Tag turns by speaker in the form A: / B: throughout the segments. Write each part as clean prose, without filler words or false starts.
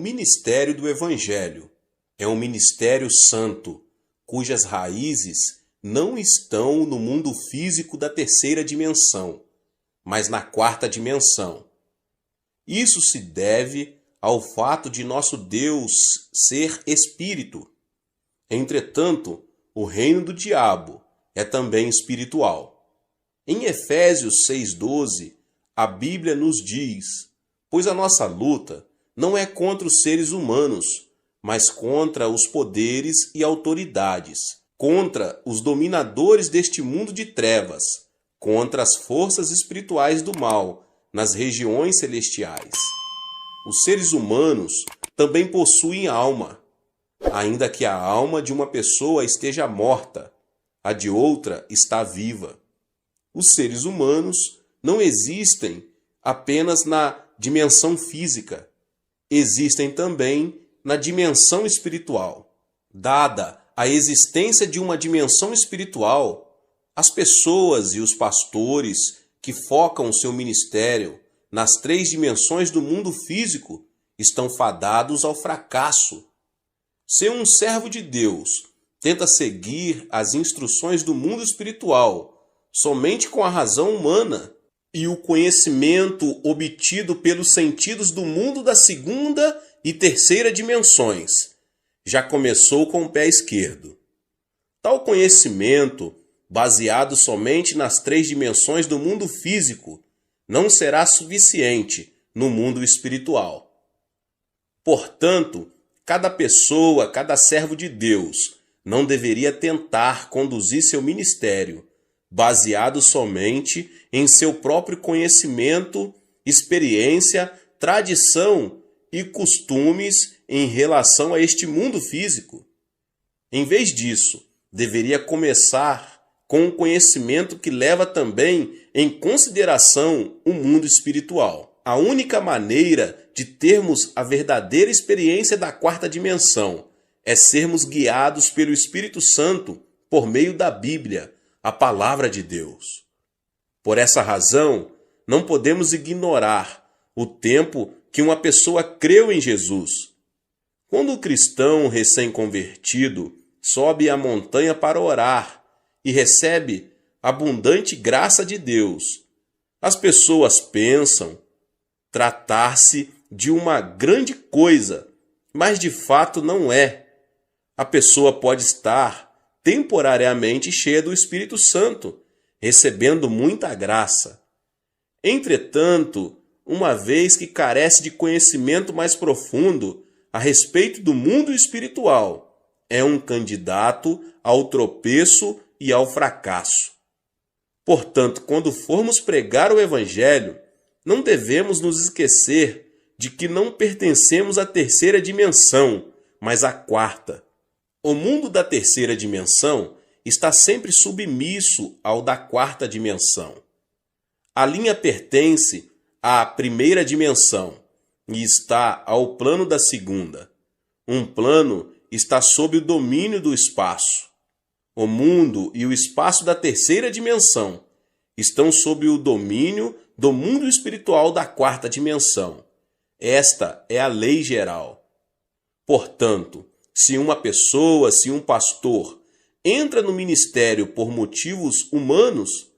A: ministério do Evangelho. É um ministério santo, cujas raízes não estão no mundo físico da terceira dimensão, mas na quarta dimensão. Isso se deve ao fato de nosso Deus ser espírito. Entretanto, o reino do diabo é também espiritual. Em Efésios 6,12, a Bíblia nos diz: pois a nossa luta não é contra os seres humanos, mas contra os poderes e autoridades, contra os dominadores deste mundo de trevas, contra as forças espirituais do mal nas regiões celestiais. Os seres humanos também possuem alma, ainda que a alma de uma pessoa esteja morta, a de outra está viva. Os seres humanos não existem apenas na dimensão física, existem também na dimensão espiritual. Dada a existência de uma dimensão espiritual, as pessoas e os pastores que focam seu ministério nas 3 dimensões do mundo físico estão fadados ao fracasso. Se um servo de Deus tenta seguir as instruções do mundo espiritual somente com a razão humana e o conhecimento obtido pelos sentidos do mundo da segunda e terceira dimensões, já começou com o pé esquerdo. Tal conhecimento, baseado somente nas 3 dimensões do mundo físico, não será suficiente no mundo espiritual. Portanto, cada pessoa, cada servo de Deus, não deveria tentar conduzir seu ministério baseado somente em seu próprio conhecimento, experiência, tradição e costumes em relação a este mundo físico. Em vez disso, deveria começar com um conhecimento que leva também em consideração o mundo espiritual. A única maneira de termos a verdadeira experiência da quarta dimensão é sermos guiados pelo Espírito Santo por meio da Bíblia, a palavra de Deus. Por essa razão, não podemos ignorar o tempo que uma pessoa creu em Jesus. Quando o cristão recém-convertido sobe a montanha para orar e recebe abundante graça de Deus, as pessoas pensam tratar-se de uma grande coisa, mas de fato não é. A pessoa pode estar temporariamente cheia do Espírito Santo, recebendo muita graça. Entretanto, uma vez que carece de conhecimento mais profundo a respeito do mundo espiritual, é um candidato ao tropeço e ao fracasso. Portanto, quando formos pregar o Evangelho, não devemos nos esquecer de que não pertencemos à terceira dimensão, mas à quarta. O mundo da terceira dimensão está sempre submisso ao da quarta dimensão. A linha pertence à primeira dimensão e está ao plano da segunda. Um plano está sob o domínio do espaço. O mundo e o espaço da terceira dimensão estão sob o domínio do mundo espiritual da quarta dimensão. Esta é a lei geral. Portanto, se uma pessoa, se um pastor, entra no ministério por motivos humanos,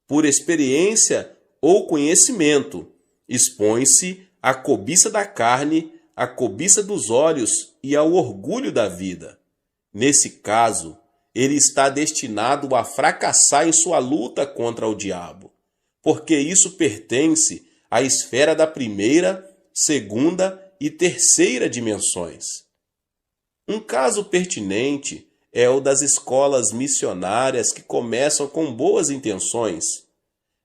A: por experiência ou conhecimento, expõe-se à cobiça da carne, à cobiça dos olhos e ao orgulho da vida. Nesse caso, ele está destinado a fracassar em sua luta contra o diabo, porque isso pertence à esfera da primeira, segunda e terceira dimensões. Um caso pertinente é o das escolas missionárias que começam com boas intenções.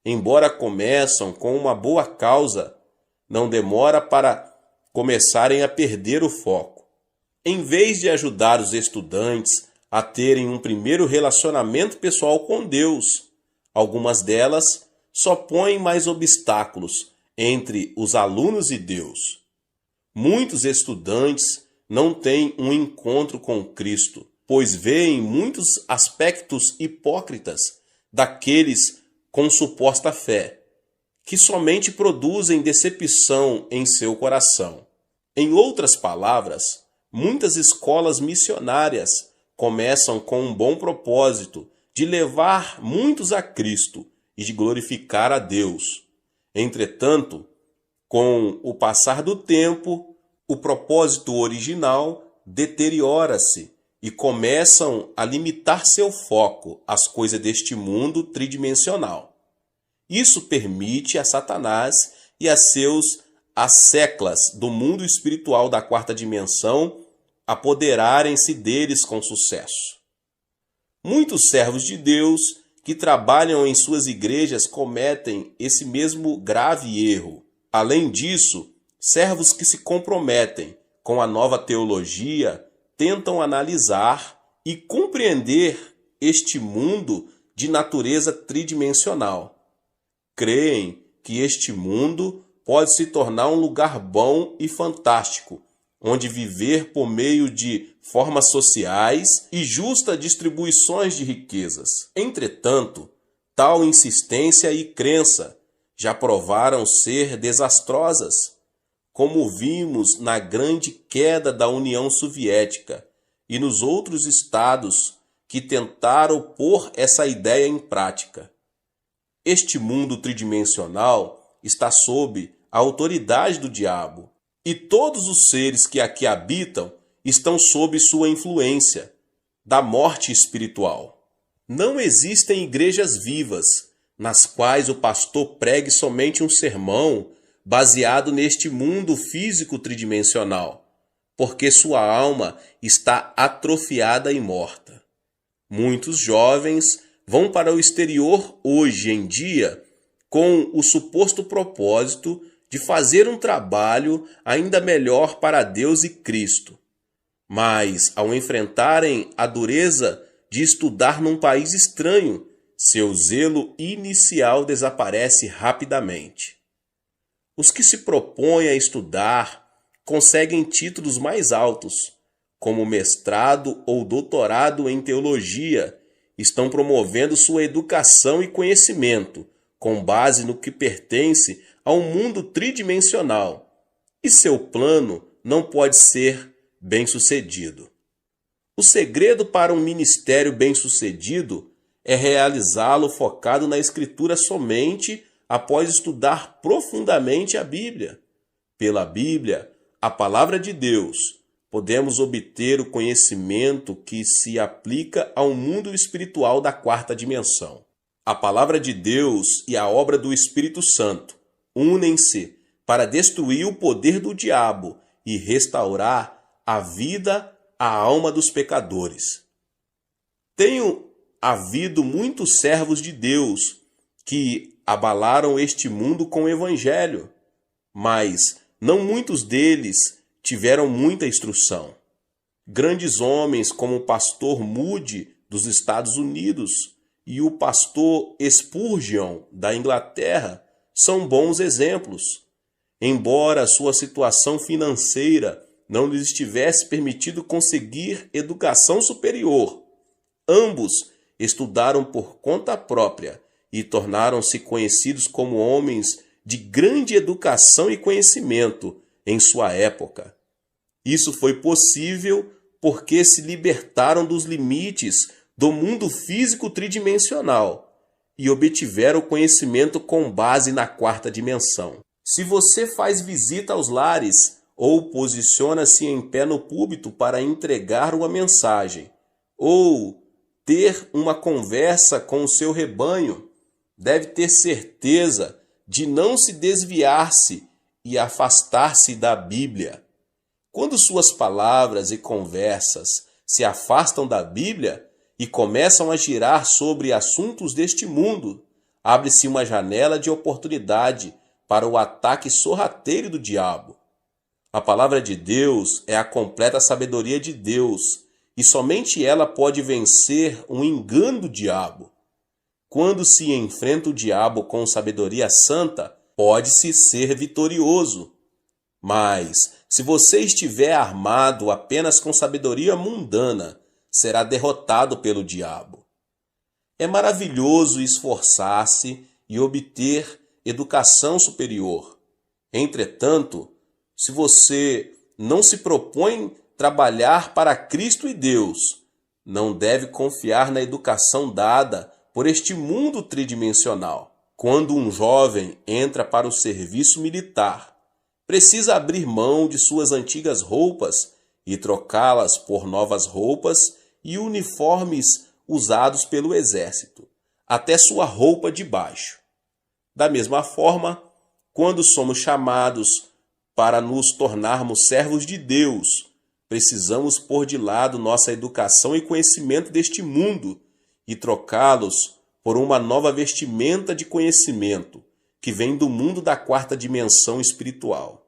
A: Embora começam com uma boa causa, não demora para começarem a perder o foco. Em vez de ajudar os estudantes a terem um primeiro relacionamento pessoal com Deus, algumas delas só põem mais obstáculos entre os alunos e Deus. Muitos estudantes não têm um encontro com Cristo, pois veem muitos aspectos hipócritas daqueles com suposta fé, que somente produzem decepção em seu coração. Em outras palavras, muitas escolas missionárias começam com um bom propósito de levar muitos a Cristo e de glorificar a Deus. Entretanto, com o passar do tempo, o propósito original deteriora-se e começam a limitar seu foco às coisas deste mundo tridimensional. Isso permite a Satanás e a seus asseclas do mundo espiritual da quarta dimensão apoderarem-se deles com sucesso. Muitos servos de Deus que trabalham em suas igrejas cometem esse mesmo grave erro. Além disso, servos que se comprometem com a nova teologia tentam analisar e compreender este mundo de natureza tridimensional. Creem que este mundo pode se tornar um lugar bom e fantástico, onde viver por meio de formas sociais e justas distribuições de riquezas. Entretanto, tal insistência e crença já provaram ser desastrosas, como vimos na grande queda da União Soviética e nos outros estados que tentaram pôr essa ideia em prática. Este mundo tridimensional está sob a autoridade do diabo, e todos os seres que aqui habitam estão sob sua influência, da morte espiritual. Não existem igrejas vivas, nas quais o pastor pregue somente um sermão baseado neste mundo físico tridimensional, porque sua alma está atrofiada e morta. Muitos jovens vão para o exterior hoje em dia com o suposto propósito de fazer um trabalho ainda melhor para Deus e Cristo. Mas, ao enfrentarem a dureza de estudar num país estranho, seu zelo inicial desaparece rapidamente. Os que se propõem a estudar conseguem títulos mais altos, como mestrado ou doutorado em teologia, estão promovendo sua educação e conhecimento com base no que pertence ao mundo tridimensional, e seu plano não pode ser bem-sucedido. O segredo para um ministério bem-sucedido é realizá-lo focado na Escritura somente após estudar profundamente a Bíblia. Pela Bíblia, a palavra de Deus, podemos obter o conhecimento que se aplica ao mundo espiritual da quarta dimensão. A palavra de Deus e a obra do Espírito Santo unem-se para destruir o poder do diabo e restaurar a vida à alma dos pecadores. Tenho havido muitos servos de Deus que abalaram este mundo com o Evangelho, mas não muitos deles tiveram muita instrução. Grandes homens como o pastor Moody dos Estados Unidos e o pastor Spurgeon da Inglaterra são bons exemplos. Embora sua situação financeira não lhes tivesse permitido conseguir educação superior, ambos estudaram por conta própria e tornaram-se conhecidos como homens de grande educação e conhecimento em sua época. Isso foi possível porque se libertaram dos limites do mundo físico tridimensional e obtiveram conhecimento com base na quarta dimensão. Se você faz visita aos lares ou posiciona-se em pé no púlpito para entregar uma mensagem, ou ter uma conversa com o seu rebanho, deve ter certeza de não se desviar-se e afastar-se da Bíblia. Quando suas palavras e conversas se afastam da Bíblia e começam a girar sobre assuntos deste mundo, abre-se uma janela de oportunidade para o ataque sorrateiro do diabo. A palavra de Deus é a completa sabedoria de Deus, e somente ela pode vencer um engano do diabo. Quando se enfrenta o diabo com sabedoria santa, pode-se ser vitorioso. Mas, se você estiver armado apenas com sabedoria mundana, será derrotado pelo diabo. É maravilhoso esforçar-se e obter educação superior. Entretanto, se você não se propõe trabalhar para Cristo e Deus, não deve confiar na educação dada por este mundo tridimensional. Quando um jovem entra para o serviço militar, precisa abrir mão de suas antigas roupas e trocá-las por novas roupas e uniformes usados pelo exército, até sua roupa de baixo. Da mesma forma, quando somos chamados para nos tornarmos servos de Deus, precisamos pôr de lado nossa educação e conhecimento deste mundo e trocá-los por uma nova vestimenta de conhecimento que vem do mundo da quarta dimensão espiritual.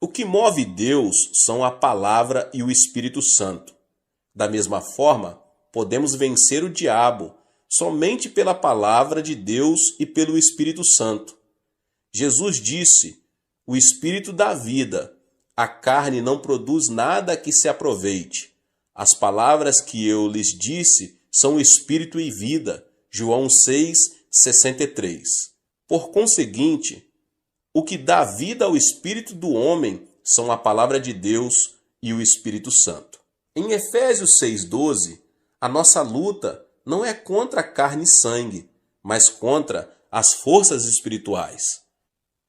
A: O que move Deus são a Palavra e o Espírito Santo. Da mesma forma, podemos vencer o diabo somente pela Palavra de Deus e pelo Espírito Santo. Jesus disse: "O Espírito dá vida, a carne não produz nada que se aproveite. As palavras que eu lhes disse são espírito e vida." João 6:63. Por conseguinte, o que dá vida ao espírito do homem são a palavra de Deus e o Espírito Santo. Em Efésios 6:12, a nossa luta não é contra carne e sangue, mas contra as forças espirituais.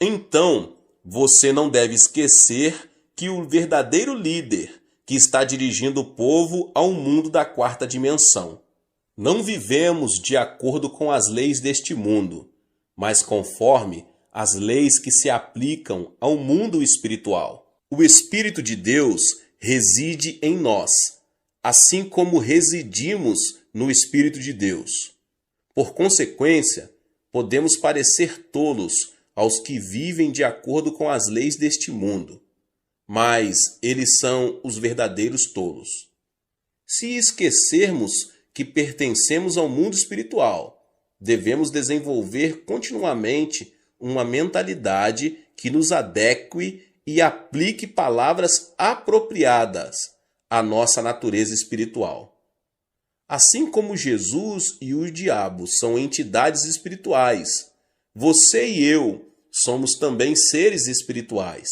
A: Então, você não deve esquecer que o verdadeiro líder que está dirigindo o povo ao mundo da quarta dimensão. Não vivemos de acordo com as leis deste mundo, mas conforme as leis que se aplicam ao mundo espiritual. O Espírito de Deus reside em nós, assim como residimos no Espírito de Deus. Por consequência, podemos parecer tolos aos que vivem de acordo com as leis deste mundo, mas eles são os verdadeiros tolos. Se esquecermos que pertencemos ao mundo espiritual, devemos desenvolver continuamente uma mentalidade que nos adeque e aplique palavras apropriadas à nossa natureza espiritual. Assim como Jesus e o diabo são entidades espirituais, você e eu somos também seres espirituais.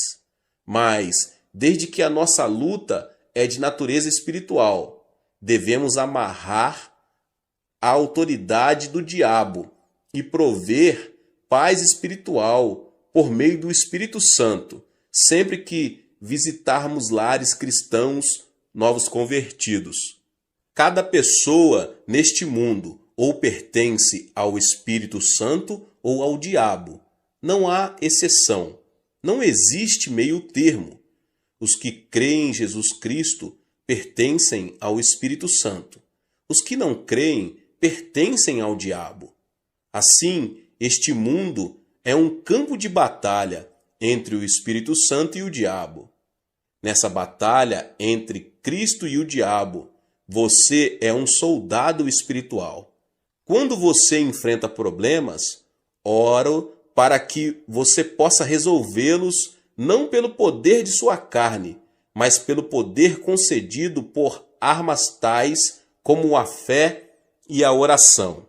A: Mas, desde que a nossa luta é de natureza espiritual, devemos amarrar a autoridade do diabo e prover paz espiritual por meio do Espírito Santo, sempre que visitarmos lares cristãos novos convertidos. Cada pessoa neste mundo ou pertence ao Espírito Santo ou ao diabo. Não há exceção. Não existe meio termo. Os que creem em Jesus Cristo pertencem ao Espírito Santo. Os que não creem pertencem ao diabo. Assim, este mundo é um campo de batalha entre o Espírito Santo e o diabo. Nessa batalha entre Cristo e o diabo, você é um soldado espiritual. Quando você enfrenta problemas, oro para que você possa resolvê-los não pelo poder de sua carne, mas pelo poder concedido por armas tais como a fé e a oração.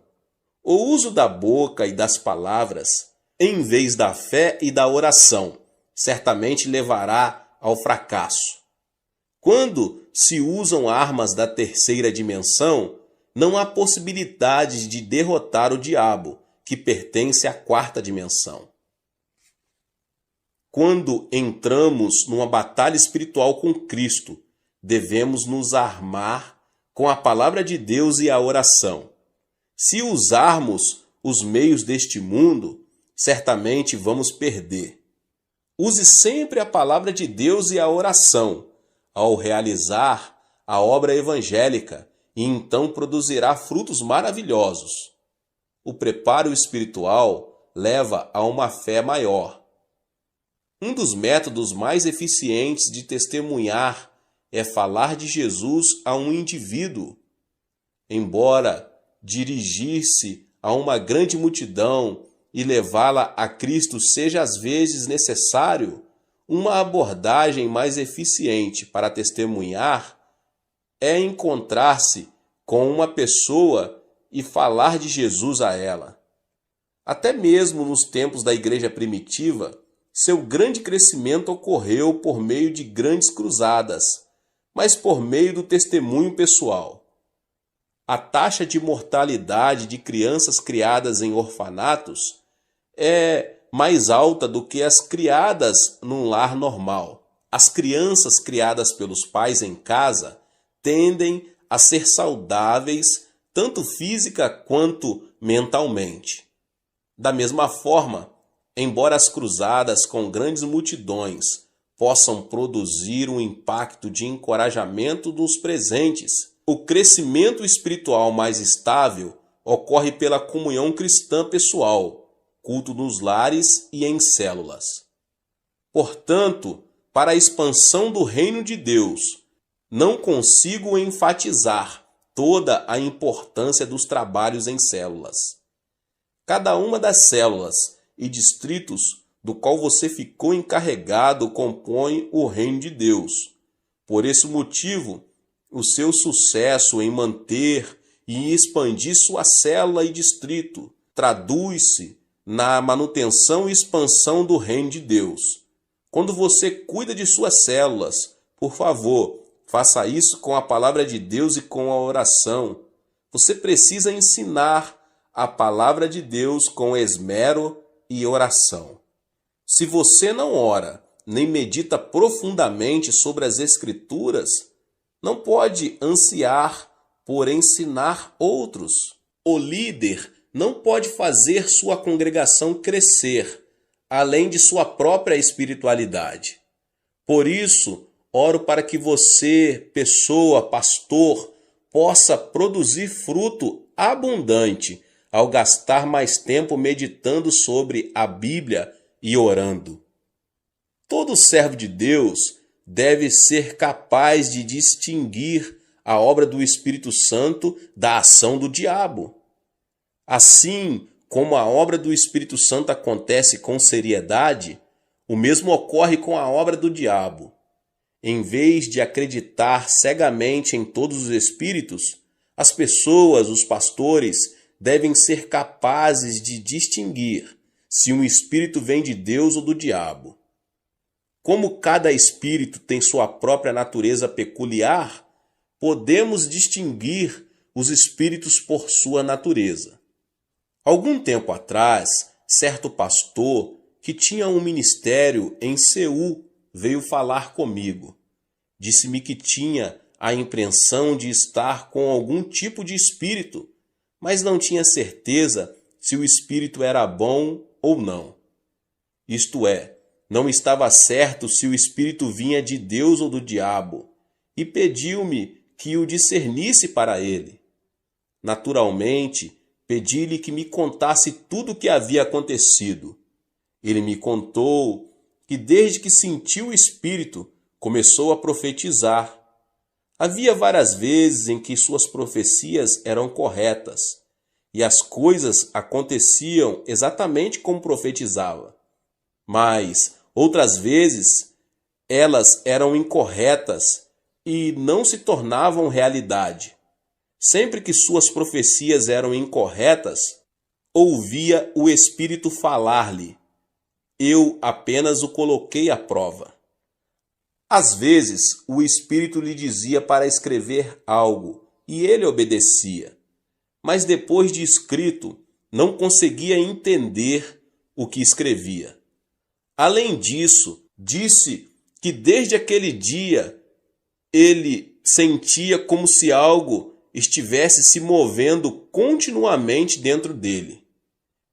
A: O uso da boca e das palavras, em vez da fé e da oração, certamente levará ao fracasso. Quando se usam armas da terceira dimensão, não há possibilidade de derrotar o diabo, que pertence à quarta dimensão. Quando entramos numa batalha espiritual com Cristo, devemos nos armar com a palavra de Deus e a oração. Se usarmos os meios deste mundo, certamente vamos perder. Use sempre a palavra de Deus e a oração ao realizar a obra evangélica e então produzirá frutos maravilhosos. O preparo espiritual leva a uma fé maior. Um dos métodos mais eficientes de testemunhar é falar de Jesus a um indivíduo. Embora dirigir-se a uma grande multidão e levá-la a Cristo seja às vezes necessário, uma abordagem mais eficiente para testemunhar é encontrar-se com uma pessoa e falar de Jesus a ela. Até mesmo nos tempos da igreja primitiva, Seu grande crescimento ocorreu por meio de grandes cruzadas, mas por meio do testemunho pessoal. A taxa de mortalidade de crianças criadas em orfanatos é mais alta do que as criadas num lar normal. As crianças criadas pelos pais em casa tendem a ser saudáveis, tanto física quanto mentalmente. Da mesma forma, embora as cruzadas com grandes multidões possam produzir um impacto de encorajamento dos presentes, o crescimento espiritual mais estável ocorre pela comunhão cristã pessoal, culto nos lares e em células. Portanto, para a expansão do reino de Deus, não consigo enfatizar toda a importância dos trabalhos em células. Cada uma das células e distritos do qual você ficou encarregado compõe o reino de Deus. Por esse motivo, o seu sucesso em manter e expandir sua célula e distrito traduz-se na manutenção e expansão do reino de Deus. Quando você cuida de suas células, por favor, faça isso com a palavra de Deus e com a oração. Você precisa ensinar a palavra de Deus com esmero e oração. Se você não ora, nem medita profundamente sobre as Escrituras, não pode ansiar por ensinar outros. O líder não pode fazer sua congregação crescer, além de sua própria espiritualidade. Por isso, oro para que você, pessoa, pastor, possa produzir fruto abundante ao gastar mais tempo meditando sobre a Bíblia e orando. Todo servo de Deus deve ser capaz de distinguir a obra do Espírito Santo da ação do diabo. Assim como a obra do Espírito Santo acontece com seriedade, o mesmo ocorre com a obra do diabo. Em vez de acreditar cegamente em todos os espíritos, as pessoas, os pastores, devem ser capazes de distinguir se um espírito vem de Deus ou do diabo. Como cada espírito tem sua própria natureza peculiar, podemos distinguir os espíritos por sua natureza. Algum tempo atrás, certo pastor que tinha um ministério em Seul veio falar comigo. Disse-me que tinha a impressão de estar com algum tipo de espírito, mas não tinha certeza se o espírito era bom ou não. Isto é, não estava certo se o espírito vinha de Deus ou do diabo, e pediu-me que o discernisse para ele. Naturalmente, pedi-lhe que me contasse tudo o que havia acontecido. Ele me contou que desde que sentiu o espírito, começou a profetizar. Havia várias vezes em que suas profecias eram corretas, e as coisas aconteciam exatamente como profetizava. Mas, outras vezes, elas eram incorretas e não se tornavam realidade. Sempre que suas profecias eram incorretas, ouvia o Espírito falar-lhe. Eu apenas o coloquei à prova. Às vezes, o Espírito lhe dizia para escrever algo, e ele obedecia. Mas depois de escrito, não conseguia entender o que escrevia. Além disso, disse que desde aquele dia ele sentia como se algo estivesse se movendo continuamente dentro dele.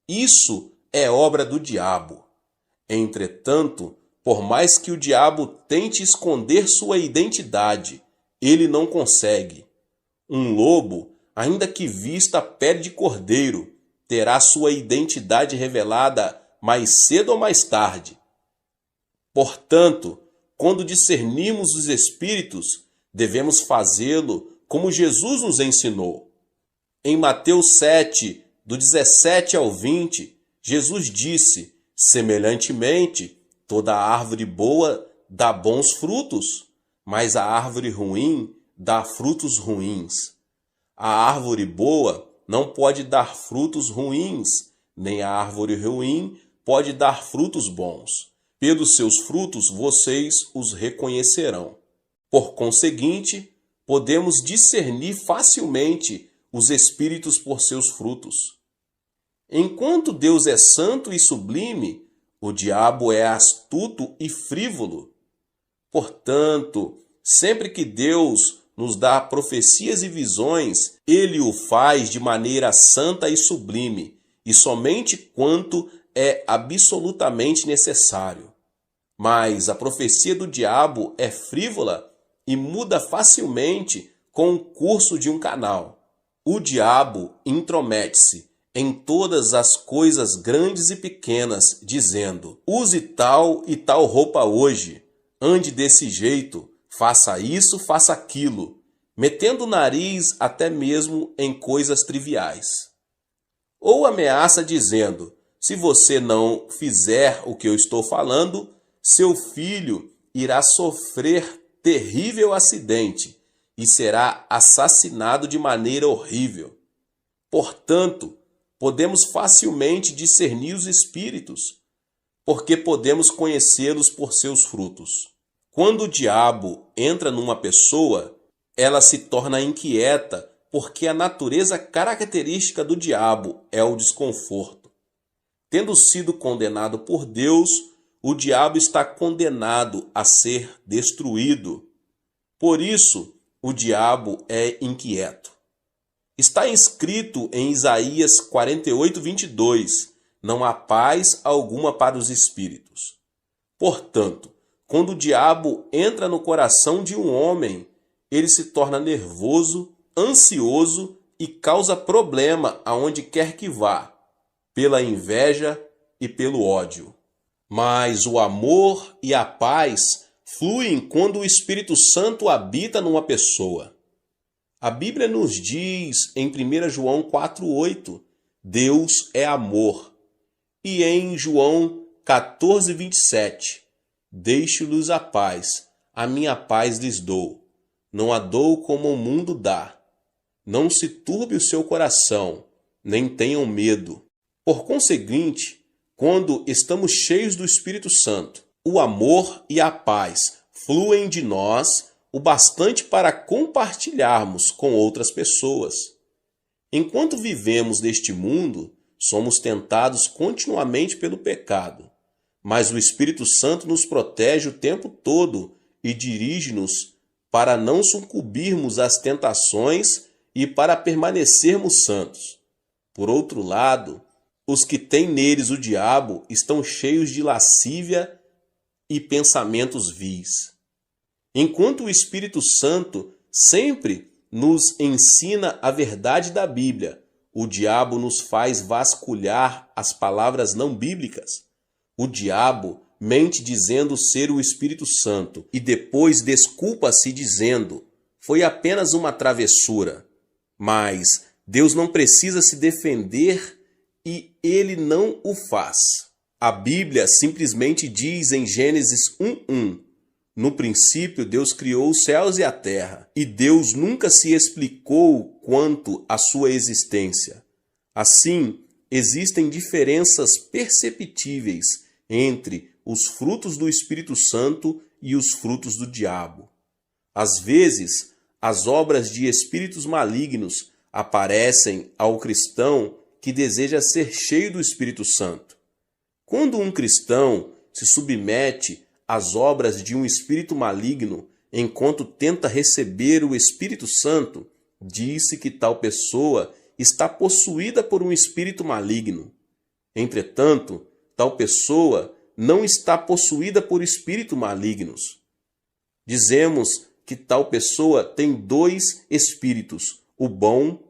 A: Isso é obra do diabo. Entretanto, por mais que o diabo tente esconder sua identidade, ele não consegue. Um lobo, ainda que vista a pele de cordeiro, terá sua identidade revelada mais cedo ou mais tarde. Portanto, quando discernimos os espíritos, devemos fazê-lo como Jesus nos ensinou. Em Mateus 7, do 17 ao 20, Jesus disse: semelhantemente, toda árvore boa dá bons frutos, mas a árvore ruim dá frutos ruins. A árvore boa não pode dar frutos ruins, nem a árvore ruim pode dar frutos bons. Pelos seus frutos vocês os reconhecerão. Por conseguinte, podemos discernir facilmente os espíritos por seus frutos. Enquanto Deus é santo e sublime, o diabo é astuto e frívolo. Portanto, sempre que Deus nos dá profecias e visões, ele o faz de maneira santa e sublime, e somente quanto é absolutamente necessário. Mas a profecia do diabo é frívola e muda facilmente com o curso de um canal. O diabo intromete-se em todas as coisas grandes e pequenas, dizendo: use tal e tal roupa hoje, ande desse jeito, faça isso, faça aquilo, metendo o nariz até mesmo em coisas triviais. Ou ameaça dizendo: se você não fizer o que eu estou falando, seu filho irá sofrer terrível acidente e será assassinado de maneira horrível. Portanto, podemos facilmente discernir os espíritos, porque podemos conhecê-los por seus frutos. Quando o diabo entra numa pessoa, ela se torna inquieta, porque a natureza característica do diabo é o desconforto. Tendo sido condenado por Deus, o diabo está condenado a ser destruído. Por isso, o diabo é inquieto. Está escrito em Isaías 48:22, não há paz alguma para os espíritos. Portanto, quando o diabo entra no coração de um homem, ele se torna nervoso, ansioso e causa problema aonde quer que vá, pela inveja e pelo ódio. Mas o amor e a paz fluem quando o Espírito Santo habita numa pessoa. A Bíblia nos diz em 1 João 4,8, Deus é amor. E em João 14:27, deixo-lhes a paz, a minha paz lhes dou. Não a dou como o mundo dá. Não se turbe o seu coração, nem tenham medo. Por conseguinte, quando estamos cheios do Espírito Santo, o amor e a paz fluem de nós o bastante para compartilharmos com outras pessoas. Enquanto vivemos neste mundo, somos tentados continuamente pelo pecado, mas o Espírito Santo nos protege o tempo todo e dirige-nos para não sucumbirmos às tentações e para permanecermos santos. Por outro lado, os que têm neles o diabo estão cheios de lascívia e pensamentos vis. Enquanto o Espírito Santo sempre nos ensina a verdade da Bíblia, o diabo nos faz vasculhar as palavras não bíblicas. O diabo mente dizendo ser o Espírito Santo e depois desculpa-se dizendo: foi apenas uma travessura. Mas Deus não precisa se defender e ele não o faz. A Bíblia simplesmente diz em Gênesis 1:1: no princípio Deus criou os céus e a terra, e Deus nunca se explicou quanto à sua existência. Assim, existem diferenças perceptíveis entre os frutos do Espírito Santo e os frutos do diabo. Às vezes, as obras de espíritos malignos aparecem ao cristão que deseja ser cheio do Espírito Santo. Quando um cristão se submete às obras de um espírito maligno enquanto tenta receber o Espírito Santo, diz-se que tal pessoa está possuída por um espírito maligno. Entretanto, tal pessoa não está possuída por espíritos malignos. Dizemos que tal pessoa tem dois espíritos, o bom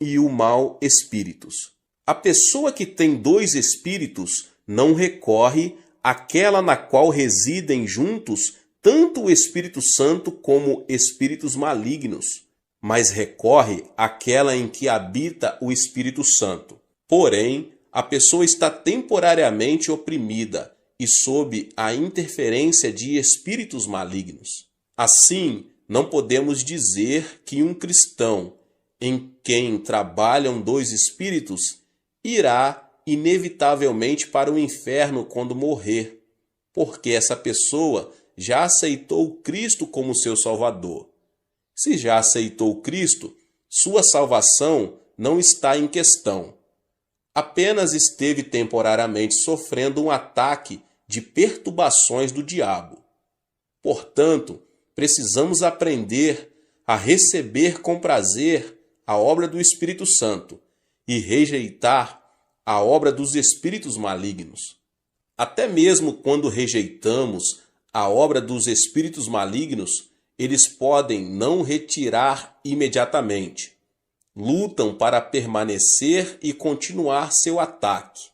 A: e o mau espíritos. A pessoa que tem dois espíritos não recorre àquela na qual residem juntos tanto o Espírito Santo como espíritos malignos, mas recorre àquela em que habita o Espírito Santo. Porém, a pessoa está temporariamente oprimida e sob a interferência de espíritos malignos. Assim, não podemos dizer que um cristão em quem trabalham dois espíritos irá inevitavelmente para o inferno quando morrer, porque essa pessoa já aceitou Cristo como seu Salvador. Se já aceitou Cristo, sua salvação não está em questão. Apenas esteve temporariamente sofrendo um ataque de perturbações do diabo. Portanto, precisamos aprender a receber com prazer a obra do Espírito Santo e rejeitar a obra dos espíritos malignos. Até mesmo quando rejeitamos a obra dos espíritos malignos, eles podem não retirar imediatamente. Lutam para permanecer e continuar seu ataque.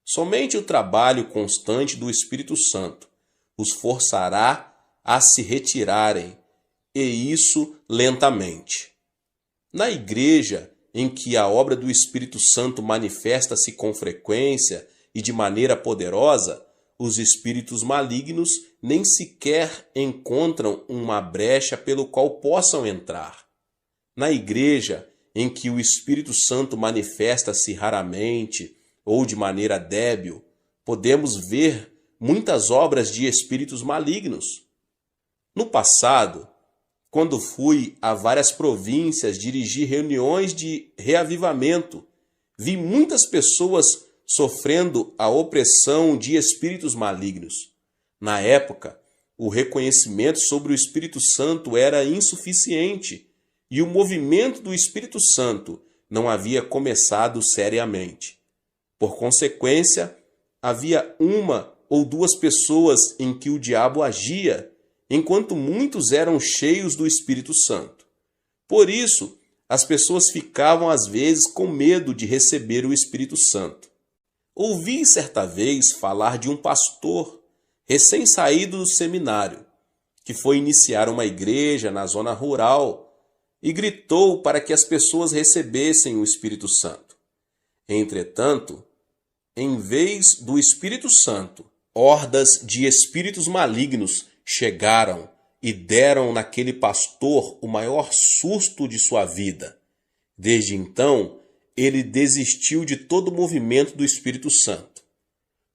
A: Somente o trabalho constante do Espírito Santo os forçará a se retirarem, e isso lentamente. Na igreja em que a obra do Espírito Santo manifesta-se com frequência e de maneira poderosa, os espíritos malignos nem sequer encontram uma brecha pelo qual possam entrar. Na igreja em que o Espírito Santo manifesta-se raramente ou de maneira débil, podemos ver muitas obras de espíritos malignos. No passado, quando fui a várias províncias dirigir reuniões de reavivamento, vi muitas pessoas sofrendo a opressão de espíritos malignos. Na época, o reconhecimento sobre o Espírito Santo era insuficiente e o movimento do Espírito Santo não havia começado seriamente. Por consequência, havia uma ou duas pessoas em que o diabo agia, enquanto muitos eram cheios do Espírito Santo. Por isso, as pessoas ficavam às vezes com medo de receber o Espírito Santo. Ouvi certa vez falar de um pastor recém-saído do seminário, que foi iniciar uma igreja na zona rural e gritou para que as pessoas recebessem o Espírito Santo. Entretanto, em vez do Espírito Santo, hordas de espíritos malignos chegaram e deram naquele pastor o maior susto de sua vida. Desde então, ele desistiu de todo o movimento do Espírito Santo.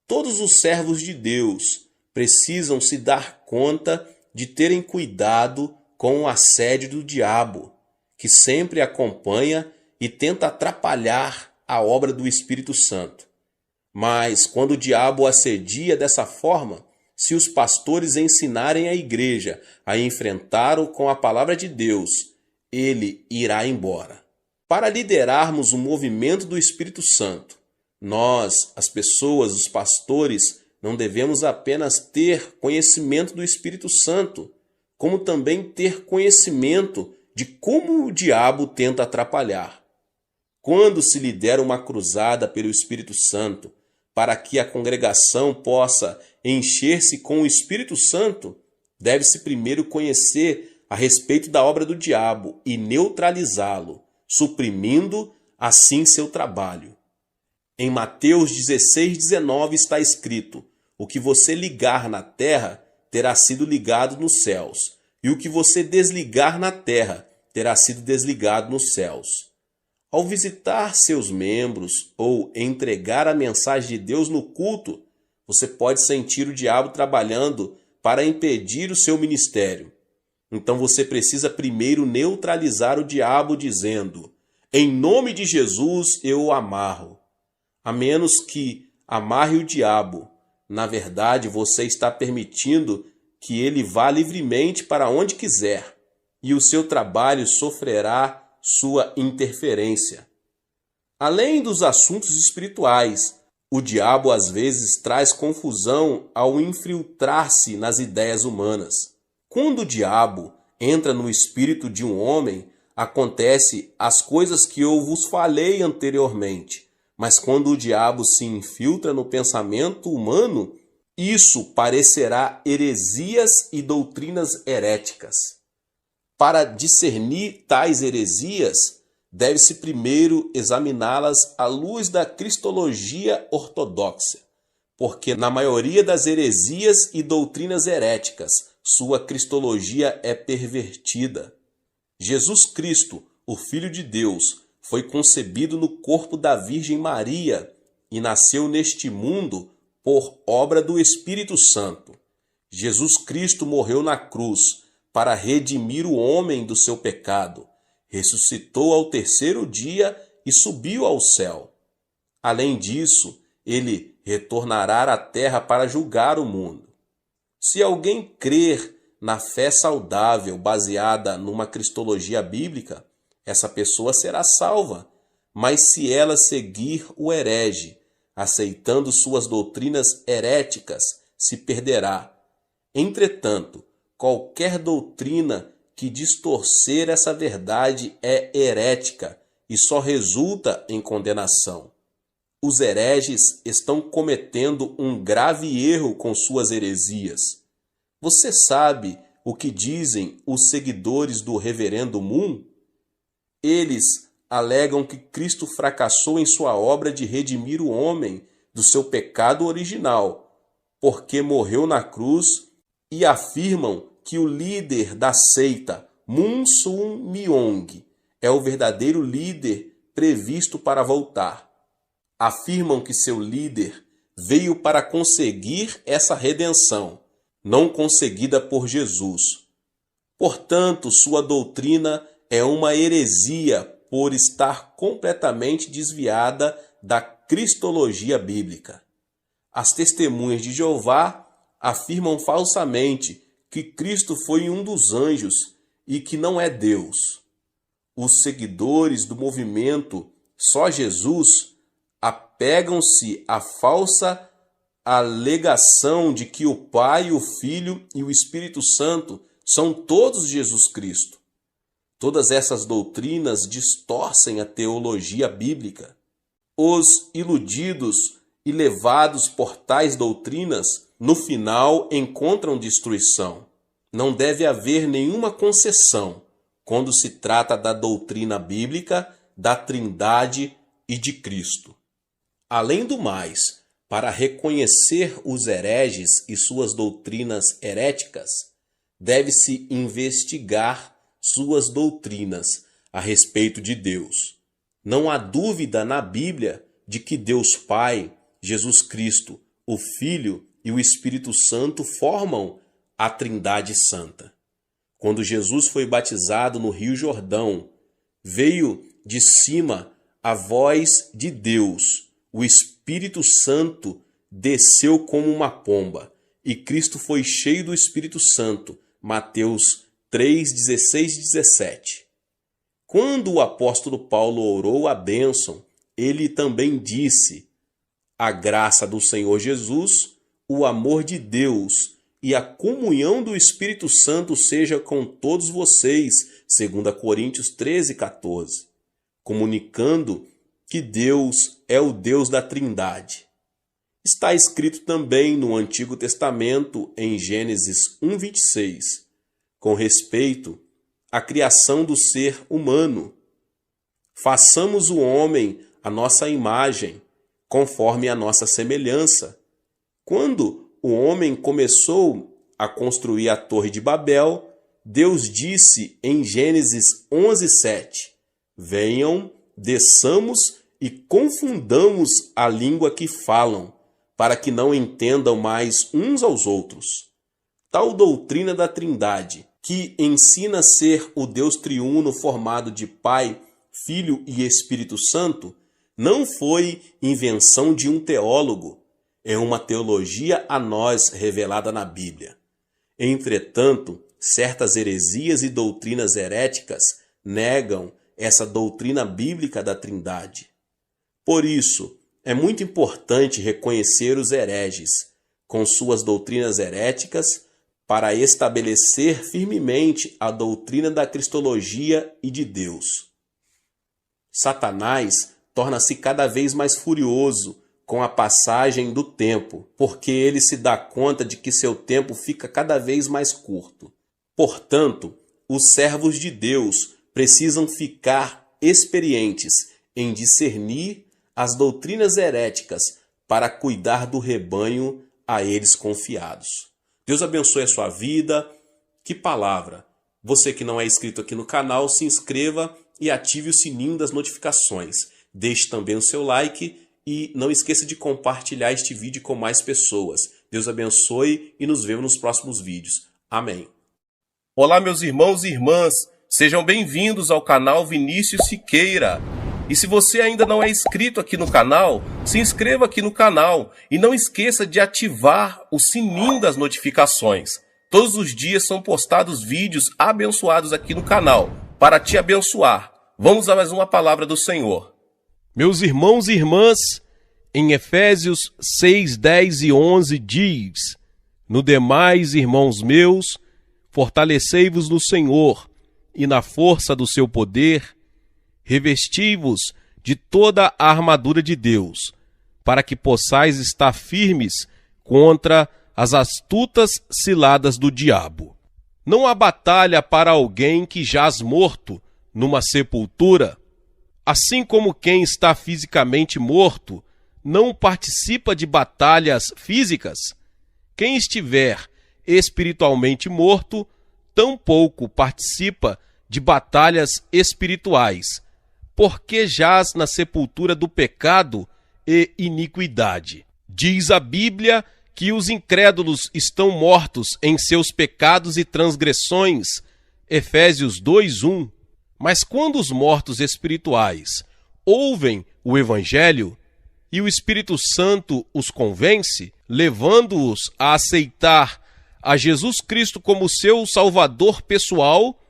A: Todos os servos de Deus precisam se dar conta de terem cuidado com o assédio do diabo, que sempre acompanha e tenta atrapalhar a obra do Espírito Santo. Mas quando o diabo assedia dessa forma, se os pastores ensinarem a igreja a enfrentá-lo com a palavra de Deus, ele irá embora. Para liderarmos o movimento do Espírito Santo, nós, as pessoas, os pastores, não devemos apenas ter conhecimento do Espírito Santo, como também ter conhecimento de como o diabo tenta atrapalhar. Quando se lidera uma cruzada pelo Espírito Santo, para que a congregação possa encher-se com o Espírito Santo, deve-se primeiro conhecer a respeito da obra do diabo e neutralizá-lo, suprimindo assim seu trabalho. Em Mateus 16:19 está escrito: o que você ligar na terra terá sido ligado nos céus, e o que você desligar na terra terá sido desligado nos céus. Ao visitar seus membros ou entregar a mensagem de Deus no culto, você pode sentir o diabo trabalhando para impedir o seu ministério. Então você precisa primeiro neutralizar o diabo dizendo: em nome de Jesus eu o amarro. A menos que amarre o diabo, na verdade você está permitindo que ele vá livremente para onde quiser, e o seu trabalho sofrerá sua interferência. Além dos assuntos espirituais, o diabo às vezes traz confusão ao infiltrar-se nas ideias humanas. Quando o diabo entra no espírito de um homem, acontece as coisas que eu vos falei anteriormente. Mas quando o diabo se infiltra no pensamento humano, isso parecerá heresias e doutrinas heréticas. Para discernir tais heresias, deve-se primeiro examiná-las à luz da cristologia ortodoxa, porque na maioria das heresias e doutrinas heréticas, sua cristologia é pervertida. Jesus Cristo, o Filho de Deus, foi concebido no corpo da Virgem Maria e nasceu neste mundo por obra do Espírito Santo. Jesus Cristo morreu na cruz para redimir o homem do seu pecado, ressuscitou ao terceiro dia e subiu ao céu. Além disso, ele retornará à terra para julgar o mundo. Se alguém crer na fé saudável baseada numa cristologia bíblica, essa pessoa será salva. Mas se ela seguir o herege, aceitando suas doutrinas heréticas, se perderá. Entretanto, qualquer doutrina que distorcer essa verdade é herética e só resulta em condenação. Os hereges estão cometendo um grave erro com suas heresias. Você sabe o que dizem os seguidores do Reverendo Moon? Eles alegam que Cristo fracassou em sua obra de redimir o homem do seu pecado original, porque morreu na cruz, e afirmam que o líder da seita, Moon Sun Myung, é o verdadeiro líder previsto para voltar. Afirmam que seu líder veio para conseguir essa redenção, não conseguida por Jesus. Portanto, sua doutrina é uma heresia por estar completamente desviada da cristologia bíblica. As testemunhas de Jeová afirmam falsamente que Cristo foi um dos anjos e que não é Deus. Os seguidores do movimento Só Jesus apegam-se à falsa alegação de que o Pai, o Filho e o Espírito Santo são todos Jesus Cristo. Todas essas doutrinas distorcem a teologia bíblica. Os iludidos e levados por tais doutrinas, no final encontram destruição. Não deve haver nenhuma concessão quando se trata da doutrina bíblica, da Trindade e de Cristo. Além do mais, para reconhecer os hereges e suas doutrinas heréticas, deve-se investigar suas doutrinas a respeito de Deus. Não há dúvida na Bíblia de que Deus Pai, Jesus Cristo, o Filho e o Espírito Santo formam a Trindade Santa. Quando Jesus foi batizado no Rio Jordão, veio de cima a voz de Deus. O Espírito Santo desceu como uma pomba e Cristo foi cheio do Espírito Santo. Mateus 3, 16 e 17. Quando o apóstolo Paulo orou a bênção, ele também disse: a graça do Senhor Jesus, o amor de Deus e a comunhão do Espírito Santo seja com todos vocês, 2 Coríntios 13, 14, comunicando que Deus é o Deus da Trindade. Está escrito também no Antigo Testamento, em Gênesis 1, 26, com respeito à criação do ser humano. Façamos o homem à nossa imagem, conforme a nossa semelhança. Quando o homem começou a construir a Torre de Babel, Deus disse em Gênesis 11:7: venham, desçamos e confundamos a língua que falam, para que não entendam mais uns aos outros. Tal doutrina da Trindade, que ensina ser o Deus triuno formado de Pai, Filho e Espírito Santo, não foi invenção de um teólogo, é uma teologia a nós revelada na Bíblia. Entretanto, certas heresias e doutrinas heréticas negam essa doutrina bíblica da Trindade. Por isso, é muito importante reconhecer os hereges, com suas doutrinas heréticas, para estabelecer firmemente a doutrina da cristologia e de Deus. Satanás torna-se cada vez mais furioso com a passagem do tempo, porque ele se dá conta de que seu tempo fica cada vez mais curto. Portanto, os servos de Deus precisam ficar experientes em discernir as doutrinas heréticas para cuidar do rebanho a eles confiados. Deus abençoe a sua vida. Que palavra! Você que não é inscrito aqui no canal, se inscreva e ative o sininho das notificações. Deixe também o seu like e não esqueça de compartilhar este vídeo com mais pessoas. Deus abençoe e nos vemos nos próximos vídeos. Amém.
B: Olá, meus irmãos e irmãs, sejam bem-vindos ao canal Vinícius Siqueira. E se você ainda não é inscrito aqui no canal, se inscreva aqui no canal e não esqueça de ativar o sininho das notificações. Todos os dias são postados vídeos abençoados aqui no canal, para te abençoar. Vamos a mais uma palavra do Senhor.
C: Meus irmãos e irmãs, em Efésios 6, 10 e 11 diz: No demais, irmãos meus, fortalecei-vos no Senhor e na força do seu poder, revesti-vos de toda a armadura de Deus, para que possais estar firmes contra as astutas ciladas do diabo. Não há batalha para alguém que jaz morto numa sepultura, assim como quem está fisicamente morto não participa de batalhas físicas. Quem estiver espiritualmente morto tampouco participa de batalhas espirituais, porque jaz na sepultura do pecado e iniquidade. Diz a Bíblia que os incrédulos estão mortos em seus pecados e transgressões, Efésios 2:1. Mas quando os mortos espirituais ouvem o Evangelho e o Espírito Santo os convence, levando-os a aceitar a Jesus Cristo como seu Salvador pessoal,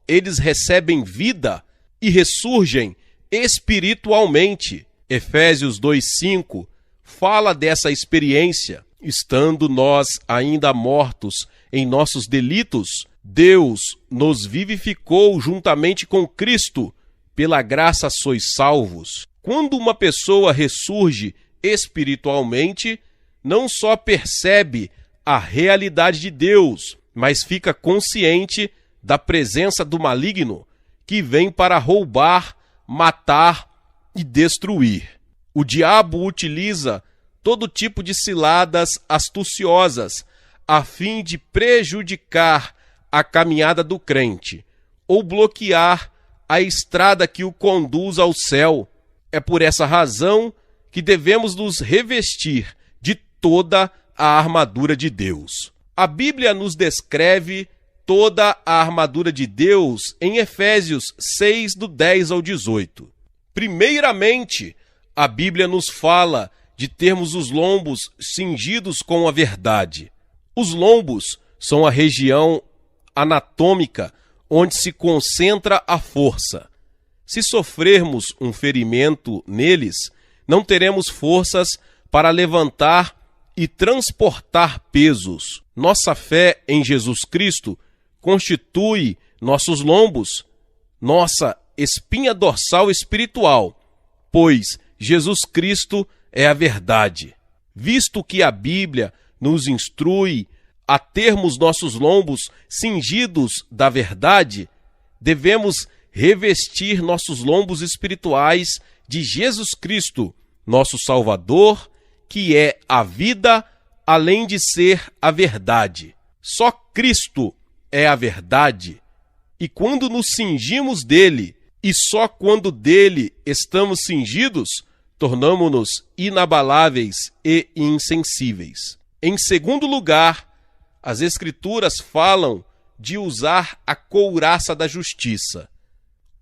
C: eles recebem vida e ressurgem espiritualmente. Efésios 2:5 fala dessa experiência. Estando nós ainda mortos em nossos delitos, Deus nos vivificou juntamente com Cristo. Pela graça sois salvos. Quando uma pessoa ressurge espiritualmente, não só percebe a realidade de Deus, mas fica consciente da presença do maligno que vem para roubar, matar e destruir. O diabo utiliza todo tipo de ciladas astuciosas a fim de prejudicar a caminhada do crente ou bloquear a estrada que o conduz ao céu. É por essa razão que devemos nos revestir de toda a armadura de Deus. A Bíblia nos descreve toda a armadura de Deus em Efésios 6, do 10 ao 18. Primeiramente, a Bíblia nos fala de termos os lombos cingidos com a verdade. Os lombos são a região anatômica onde se concentra a força. Se sofrermos um ferimento neles, não teremos forças para levantar e transportar pesos. Nossa fé em Jesus Cristo constitui nossos lombos, nossa espinha dorsal espiritual, pois Jesus Cristo é a verdade. Visto que a Bíblia nos instrui a termos nossos lombos cingidos da verdade, devemos revestir nossos lombos espirituais de Jesus Cristo, nosso Salvador, que é a vida, além de ser a verdade. Só Cristo é a verdade, e quando nos cingimos dele, e só quando dele estamos cingidos, tornamo-nos inabaláveis e insensíveis. Em segundo lugar, as Escrituras falam de usar a couraça da justiça.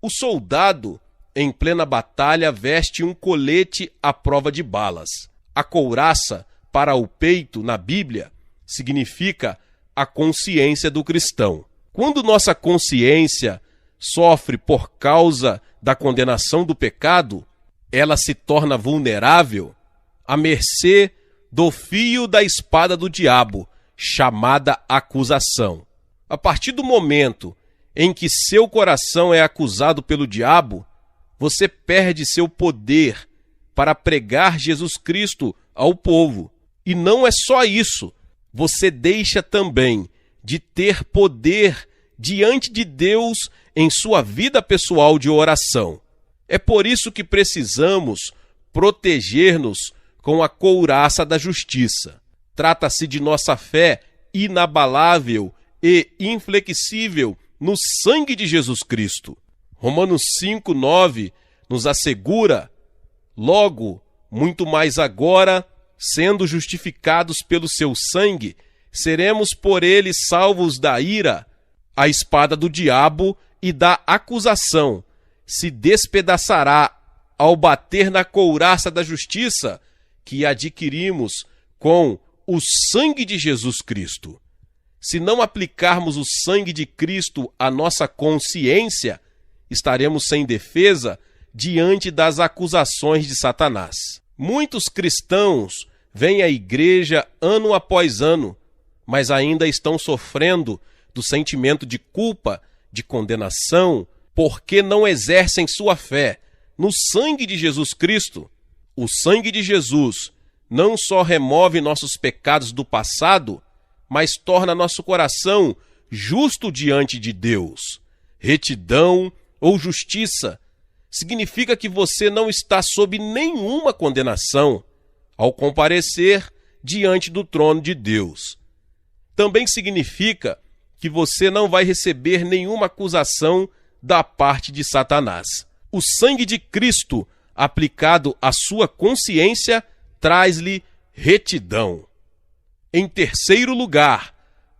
C: O soldado, em plena batalha, veste um colete à prova de balas. A couraça, para o peito, na Bíblia, significa a consciência do cristão. Quando nossa consciência sofre por causa da condenação do pecado, ela se torna vulnerável à mercê do fio da espada do diabo, chamada acusação. A partir do momento em que seu coração é acusado pelo diabo, você perde seu poder para pregar Jesus Cristo ao povo. E não é só isso, você deixa também de ter poder diante de Deus em sua vida pessoal de oração. É por isso que precisamos proteger-nos com a couraça da justiça. Trata-se de nossa fé inabalável e inflexível no sangue de Jesus Cristo. Romanos 5:9 nos assegura: logo, muito mais agora, sendo justificados pelo seu sangue, seremos por ele salvos da ira. A espada do diabo e da acusação se despedaçará ao bater na couraça da justiça que adquirimos com o sangue de Jesus Cristo. Se não aplicarmos o sangue de Cristo à nossa consciência, estaremos sem defesa diante das acusações de Satanás. Muitos cristãos vêm à igreja ano após ano, mas ainda estão sofrendo do sentimento de culpa, de condenação, porque não exercem sua fé no sangue de Jesus Cristo. O sangue de Jesus não só remove nossos pecados do passado, mas torna nosso coração justo diante de Deus. Retidão ou justiça significa que você não está sob nenhuma condenação ao comparecer diante do trono de Deus. Também significa que você não vai receber nenhuma acusação da parte de Satanás. O sangue de Cristo aplicado à sua consciência traz-lhe retidão. Em terceiro lugar,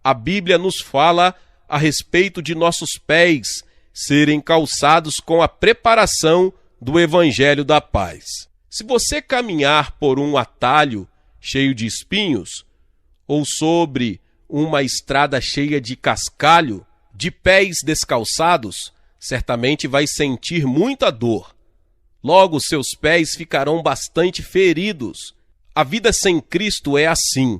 C: a Bíblia nos fala a respeito de nossos pés serem calçados com a preparação do Evangelho da Paz. Se você caminhar por um atalho cheio de espinhos, ou sobre uma estrada cheia de cascalho, de pés descalçados, certamente vai sentir muita dor. Logo, seus pés ficarão bastante feridos. A vida sem Cristo é assim.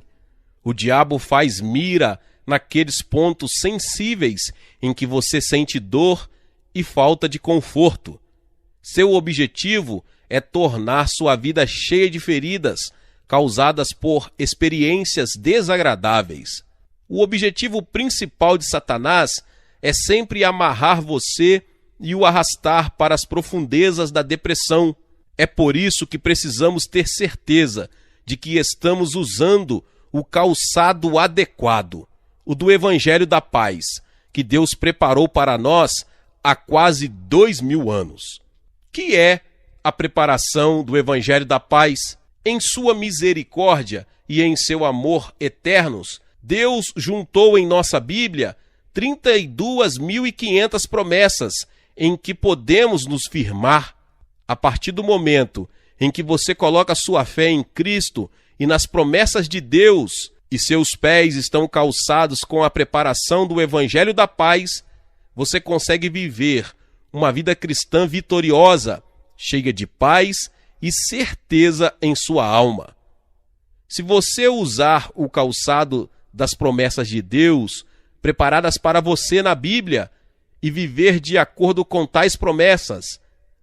C: O diabo faz mira naqueles pontos sensíveis em que você sente dor e falta de conforto. Seu objetivo é tornar sua vida cheia de feridas causadas por experiências desagradáveis. O objetivo principal de Satanás é sempre amarrar você e o arrastar para as profundezas da depressão. É por isso que precisamos ter certeza de que estamos usando o calçado adequado, o do Evangelho da Paz, que Deus preparou para nós há quase 2000 anos. Que é a preparação do Evangelho da Paz? Em sua misericórdia e em seu amor eternos, Deus juntou em nossa Bíblia 32.500 promessas em que podemos nos firmar. A partir do momento em que você coloca sua fé em Cristo e nas promessas de Deus, e seus pés estão calçados com a preparação do Evangelho da Paz, você consegue viver uma vida cristã vitoriosa, cheia de paz e certeza em sua alma. Se você usar o calçado das promessas de Deus, preparadas para você na Bíblia, e viver de acordo com tais promessas,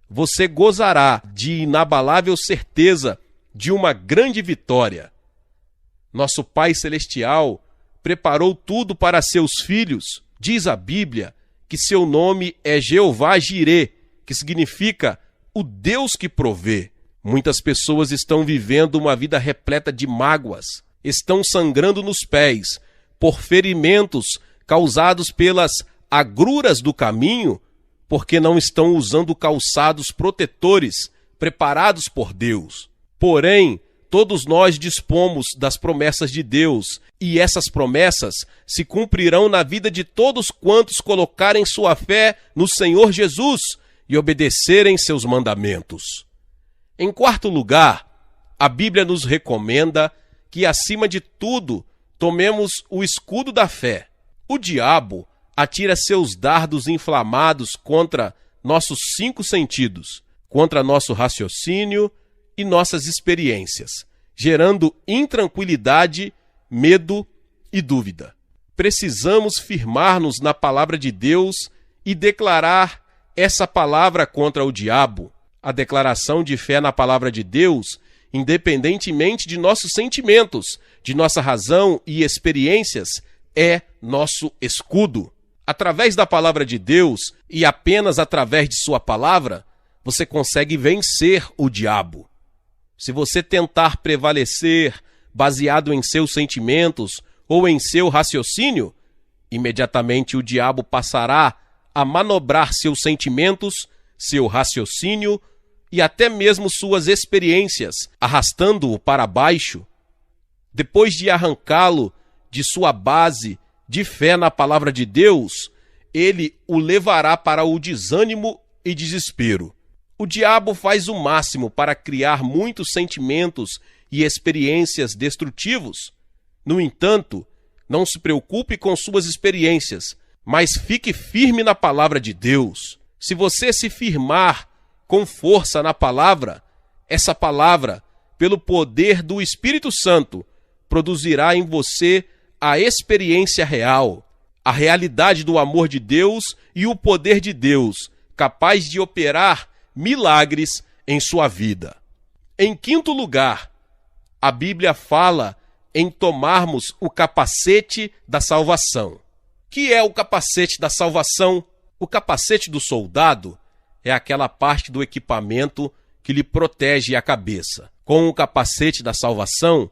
C: você gozará de inabalável certeza de uma grande vitória. Nosso Pai Celestial preparou tudo para seus filhos. Diz a Bíblia que seu nome é Jeová Jirê, que significa o Deus que provê. Muitas pessoas estão vivendo uma vida repleta de mágoas, estão sangrando nos pés por ferimentos causados pelas agruras do caminho, porque não estão usando calçados protetores preparados por Deus. Porém, todos nós dispomos das promessas de Deus, e essas promessas se cumprirão na vida de todos quantos colocarem sua fé no Senhor Jesus e obedecerem seus mandamentos. Em quarto lugar, a Bíblia nos recomenda que, acima de tudo, tomemos o escudo da fé. O diabo atira seus dardos inflamados contra nossos 5 sentidos, contra nosso raciocínio e nossas experiências, gerando intranquilidade, medo e dúvida. Precisamos firmar-nos na palavra de Deus e declarar essa palavra contra o diabo. A declaração de fé na palavra de Deus, independentemente de nossos sentimentos, de nossa razão e experiências, é nosso escudo. Através da palavra de Deus e apenas através de sua palavra, você consegue vencer o diabo. Se você tentar prevalecer baseado em seus sentimentos ou em seu raciocínio, imediatamente o diabo passará a manobrar seus sentimentos, seu raciocínio e até mesmo suas experiências, arrastando-o para baixo, depois de arrancá-lo de sua base de fé na palavra de Deus, ele o levará para o desânimo e desespero. O diabo faz o máximo para criar muitos sentimentos e experiências destrutivos. No entanto, não se preocupe com suas experiências, mas fique firme na palavra de Deus. Se você se firmar com força na palavra, essa palavra, pelo poder do Espírito Santo, produzirá em você a experiência real, a realidade do amor de Deus e o poder de Deus, capaz de operar milagres em sua vida. Em quinto lugar, a Bíblia fala em tomarmos o capacete da salvação. Que é o capacete da salvação? O capacete do soldado é aquela parte do equipamento que lhe protege a cabeça. Com o capacete da salvação,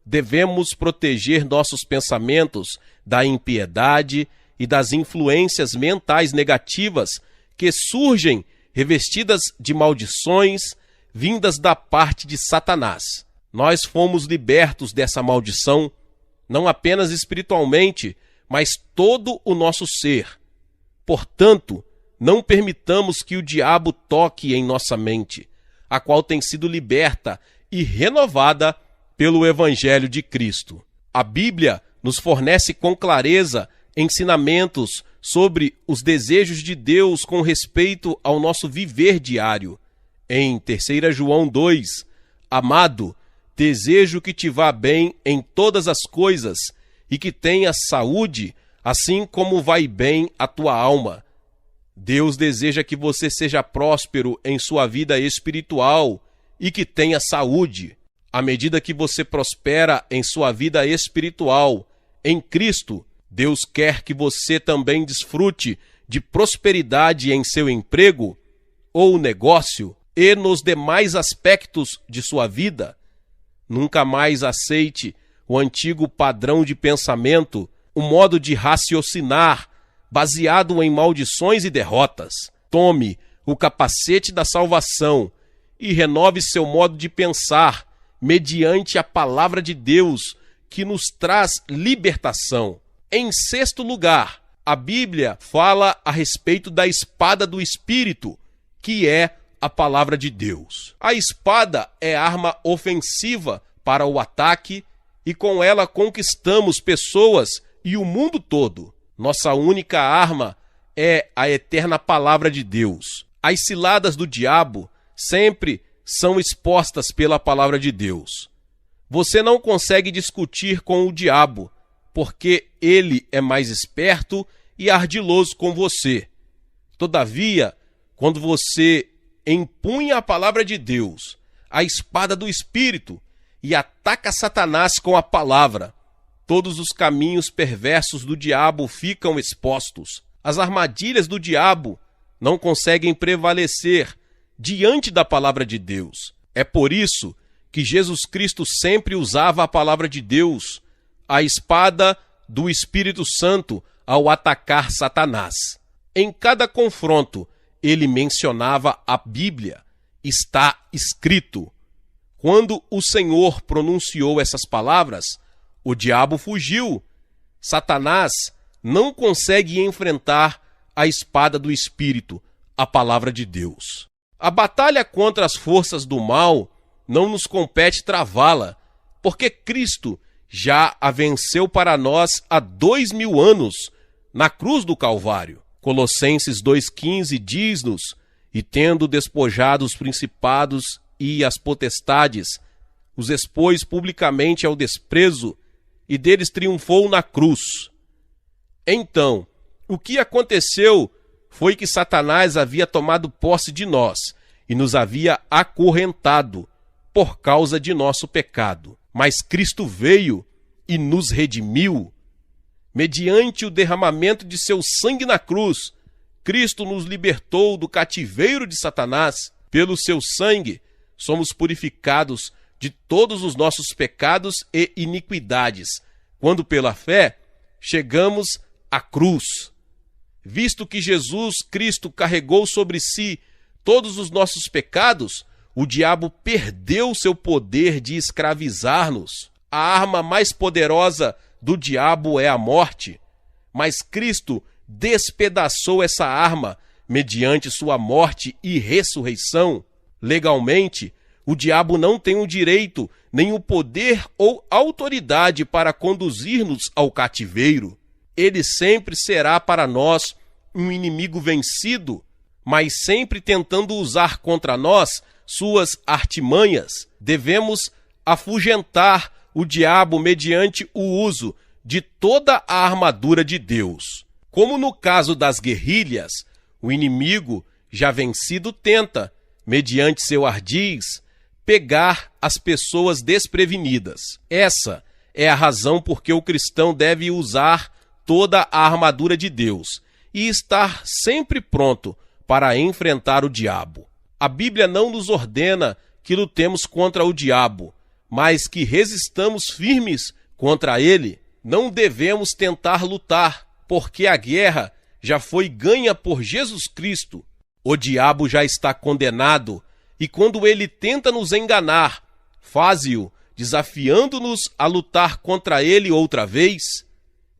C: devemos proteger nossos pensamentos da impiedade e das influências mentais negativas que surgem revestidas de maldições vindas da parte de Satanás. Nós fomos libertos dessa maldição, não apenas espiritualmente, mas todo o nosso ser. Portanto, não permitamos que o diabo toque em nossa mente, a qual tem sido liberta e renovada pelo Evangelho de Cristo. A Bíblia nos fornece com clareza ensinamentos sobre os desejos de Deus com respeito ao nosso viver diário. Em 3 João 2, amado, desejo que te vá bem em todas as coisas e que tenhas saúde, assim como vai bem a tua alma. Deus deseja que você seja próspero em sua vida espiritual e que tenha saúde. À medida que você prospera em sua vida espiritual, em Cristo, Deus quer que você também desfrute de prosperidade em seu emprego ou negócio e nos demais aspectos de sua vida. Nunca mais aceite o antigo padrão de pensamento, o modo de raciocinar, baseado em maldições e derrotas. Tome o capacete da salvação e renove seu modo de pensar mediante a palavra de Deus, que nos traz libertação. Em sexto lugar, a Bíblia fala a respeito da espada do Espírito, que é a palavra de Deus. A espada é arma ofensiva para o ataque e com ela conquistamos pessoas e o mundo todo. Nossa única arma é a eterna palavra de Deus. As ciladas do diabo sempre são expostas pela palavra de Deus. Você não consegue discutir com o diabo, porque ele é mais esperto e ardiloso com você. Todavia, quando você empunha a palavra de Deus, a espada do Espírito, e ataca Satanás com a palavra, todos os caminhos perversos do diabo ficam expostos. As armadilhas do diabo não conseguem prevalecer diante da palavra de Deus. É por isso que Jesus Cristo sempre usava a palavra de Deus, a espada do Espírito Santo, ao atacar Satanás. Em cada confronto, ele mencionava a Bíblia. Está escrito. Quando o Senhor pronunciou essas palavras, o diabo fugiu. Satanás não consegue enfrentar a espada do Espírito, a palavra de Deus. A batalha contra as forças do mal não nos compete travá-la, porque Cristo já a venceu para nós há 2000 anos na cruz do Calvário. Colossenses 2,15 diz-nos: e tendo despojado os principados e as potestades, os expôs publicamente ao desprezo, e deles triunfou na cruz. Então, o que aconteceu foi que Satanás havia tomado posse de nós e nos havia acorrentado por causa de nosso pecado. Mas Cristo veio e nos redimiu. Mediante o derramamento de seu sangue na cruz, Cristo nos libertou do cativeiro de Satanás. Pelo seu sangue, somos purificados de todos os nossos pecados e iniquidades, quando pela fé chegamos à cruz. Visto que Jesus Cristo carregou sobre si todos os nossos pecados, o diabo perdeu seu poder de escravizar-nos. A arma mais poderosa do diabo é a morte, mas Cristo despedaçou essa arma mediante sua morte e ressurreição. Legalmente, o diabo não tem o direito, nem o poder ou autoridade para conduzir-nos ao cativeiro. Ele sempre será para nós um inimigo vencido, mas sempre tentando usar contra nós suas artimanhas. Devemos afugentar o diabo mediante o uso de toda a armadura de Deus. Como no caso das guerrilhas, o inimigo já vencido tenta, mediante seu ardis, pegar as pessoas desprevenidas. Essa é a razão por que o cristão deve usar toda a armadura de Deus e estar sempre pronto para enfrentar o diabo. A Bíblia não nos ordena que lutemos contra o diabo, mas que resistamos firmes contra ele. Não devemos tentar lutar, porque a guerra já foi ganha por Jesus Cristo. O diabo já está condenado, e quando ele tenta nos enganar, faz-o desafiando-nos a lutar contra ele outra vez.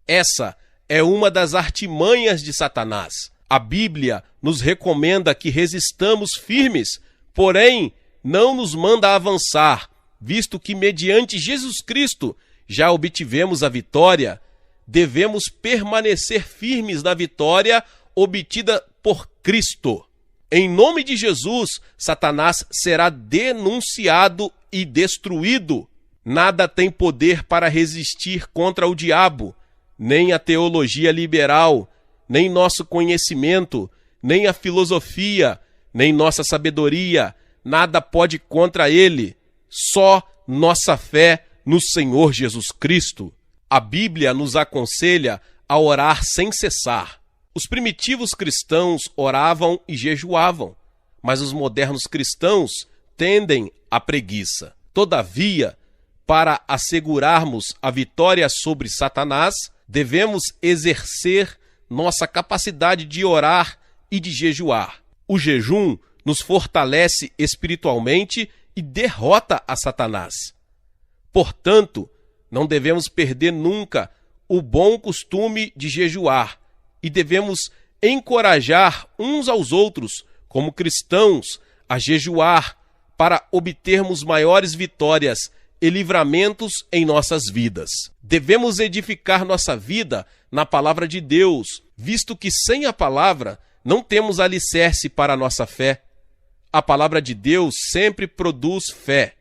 C: Essa é uma das artimanhas de Satanás. A Bíblia nos recomenda que resistamos firmes, porém não nos manda avançar, visto que mediante Jesus Cristo já obtivemos a vitória. Devemos permanecer firmes na vitória obtida por Cristo. Em nome de Jesus, Satanás será denunciado e destruído. Nada tem poder para resistir contra o diabo, nem a teologia liberal, nem nosso conhecimento, nem a filosofia, nem nossa sabedoria. Nada pode contra ele, só nossa fé no Senhor Jesus Cristo. A Bíblia nos aconselha a orar sem cessar. Os primitivos cristãos oravam e jejuavam, mas os modernos cristãos tendem à preguiça. Todavia, para assegurarmos a vitória sobre Satanás, devemos exercer nossa capacidade de orar e de jejuar. O jejum nos fortalece espiritualmente e derrota a Satanás. Portanto, não devemos perder nunca o bom costume de jejuar e devemos encorajar uns aos outros, como cristãos, a jejuar para obtermos maiores vitórias e livramentos em nossas vidas. Devemos edificar nossa vida na palavra de Deus, visto que sem a palavra não temos alicerce para a nossa fé. A palavra de Deus sempre produz fé.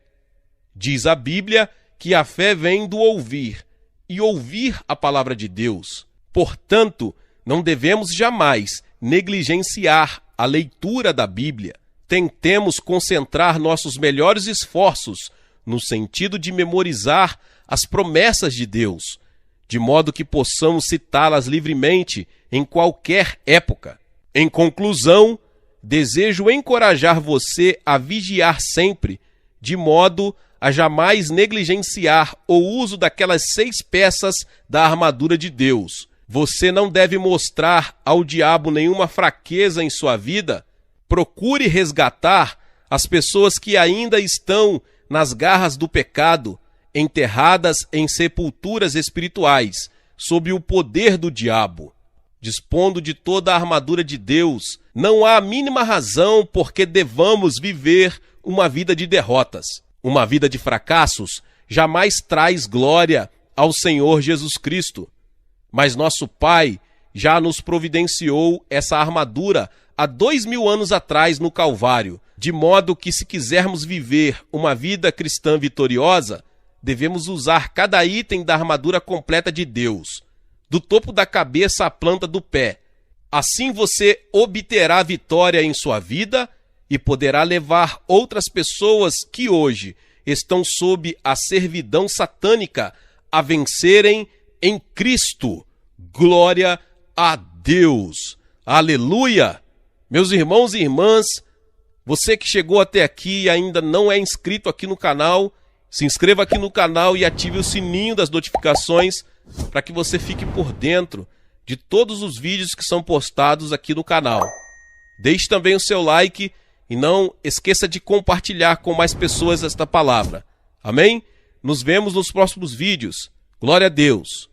C: Diz a Bíblia que a fé vem do ouvir, e ouvir a palavra de Deus. Portanto, não devemos jamais negligenciar a leitura da Bíblia. Tentemos concentrar nossos melhores esforços no sentido de memorizar as promessas de Deus, de modo que possamos citá-las livremente em qualquer época. Em conclusão, desejo encorajar você a vigiar sempre, de modo a jamais negligenciar o uso daquelas 6 peças da armadura de Deus. Você não deve mostrar ao diabo nenhuma fraqueza em sua vida. Procure resgatar as pessoas que ainda estão nas garras do pecado, enterradas em sepulturas espirituais, sob o poder do diabo. Dispondo de toda a armadura de Deus, não há a mínima razão por que devamos viver uma vida de derrotas. Uma vida de fracassos jamais traz glória ao Senhor Jesus Cristo. Mas nosso Pai já nos providenciou essa armadura há 2000 anos atrás no Calvário, de modo que, se quisermos viver uma vida cristã vitoriosa, devemos usar cada item da armadura completa de Deus, do topo da cabeça à planta do pé. Assim você obterá vitória em sua vida e poderá levar outras pessoas que hoje estão sob a servidão satânica a vencerem em Cristo. Glória a Deus! Aleluia! Meus irmãos e irmãs, você que chegou até aqui e ainda não é inscrito aqui no canal, se inscreva aqui no canal e ative o sininho das notificações para que você fique por dentro de todos os vídeos que são postados aqui no canal. Deixe também o seu like e não esqueça de compartilhar com mais pessoas esta palavra. Amém? Nos vemos nos próximos vídeos. Glória a Deus.